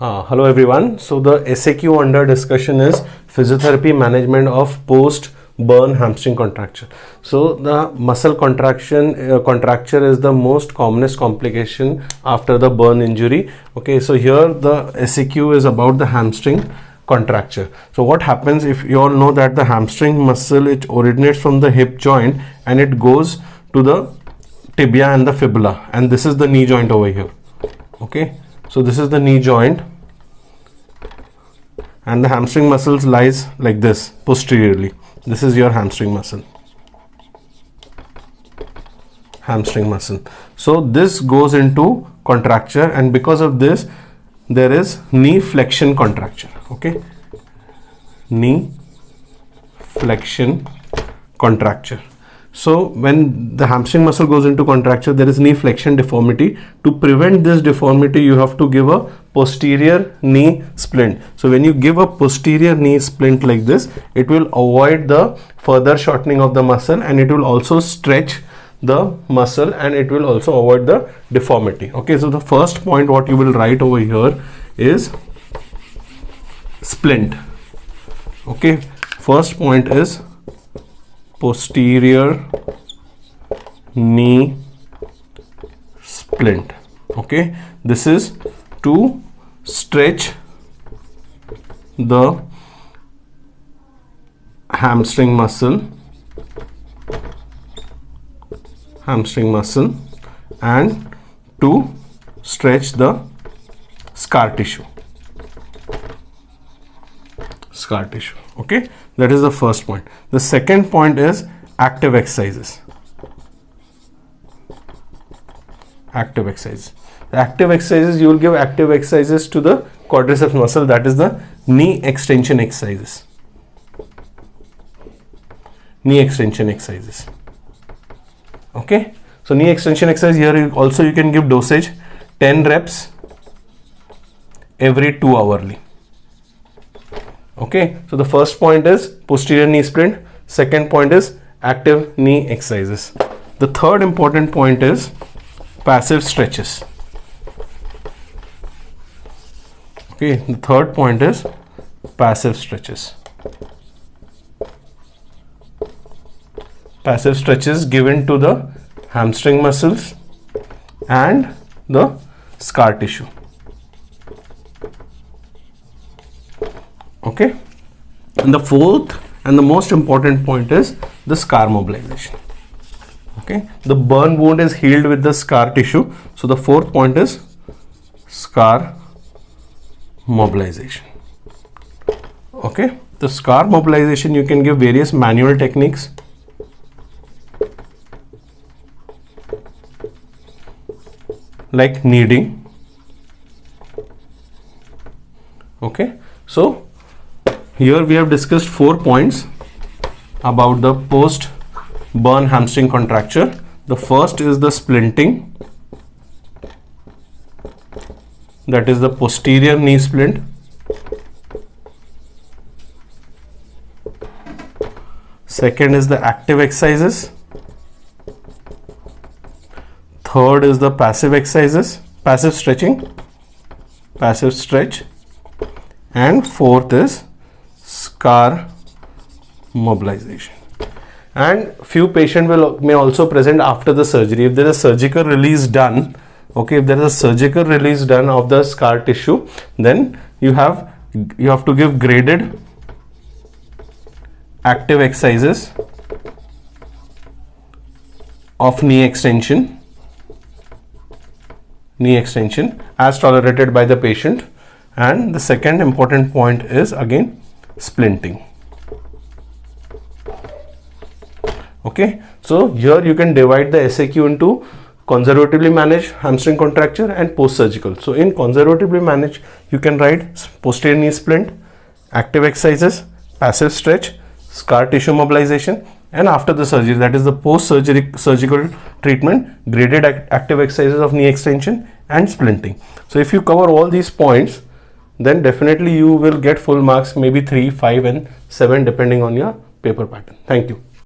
Hello everyone. So the SAQ under discussion is physiotherapy management of post-burn hamstring contracture. So the muscle contracture is the most commonest complication after the burn injury. Okay, so here the SAQ is about the hamstring contracture. So what happens, if you all know that the hamstring muscle, it originates from the hip joint and it goes to the tibia and the fibula, and this is the knee joint over here. Okay, so this is the knee joint and the hamstring muscles lies like this posteriorly. This is your hamstring muscle. So this goes into contracture, and because of this there is knee flexion contracture. Okay, knee flexion contracture. So when the hamstring muscle goes into contracture, there is knee flexion deformity. To prevent this deformity, you have to give a posterior knee splint. So when you give a posterior knee splint like this, it will avoid the further shortening of the muscle, and it will also stretch the muscle, and it will also avoid the deformity. Okay, so the first point what you will write over here is splint. Okay, first point is posterior knee splint. Okay, this is to stretch the hamstring muscle and to stretch the scar tissue. Okay, that is the first point. The second point is active exercises. The active exercises, you will give active exercises to the quadriceps muscle, that is the knee extension exercises. Okay, so knee extension exercise, here you can give dosage 10 reps every 2 hourly. Okay, so the first point is posterior knee splint, second point is active knee exercises. The third important point is passive stretches. Okay, the third point is passive stretches. Passive stretches given to the hamstring muscles and the scar tissue. Okay, and the fourth and the most important point is the scar mobilization. Okay, the burn wound is healed with the scar tissue, so the fourth point is scar mobilization. Okay, the scar mobilization, you can give various manual techniques. Like kneading. Okay, so here we have discussed 4 points about the post burn hamstring contracture. The first is the splinting, that is the posterior knee splint. Second is the active exercises. Third is the passive exercises, passive stretch, and fourth is scar mobilization. And few patients may also present after the surgery. If there is a surgical release done, okay, if there is a surgical release done of the scar tissue, then you have to give graded active exercises of knee extension as tolerated by the patient. And the second important point is again splinting. Okay, so here you can divide the SAQ into conservatively managed hamstring contracture and post-surgical. So in conservatively managed, you can write posterior knee splint, active exercises, passive stretch, scar tissue mobilization, and after the surgery, that is the surgical treatment, graded active exercises of knee extension and splinting. So if you cover all these points, then definitely you will get full marks, maybe 3, 5 and 7 depending on your paper pattern. Thank you.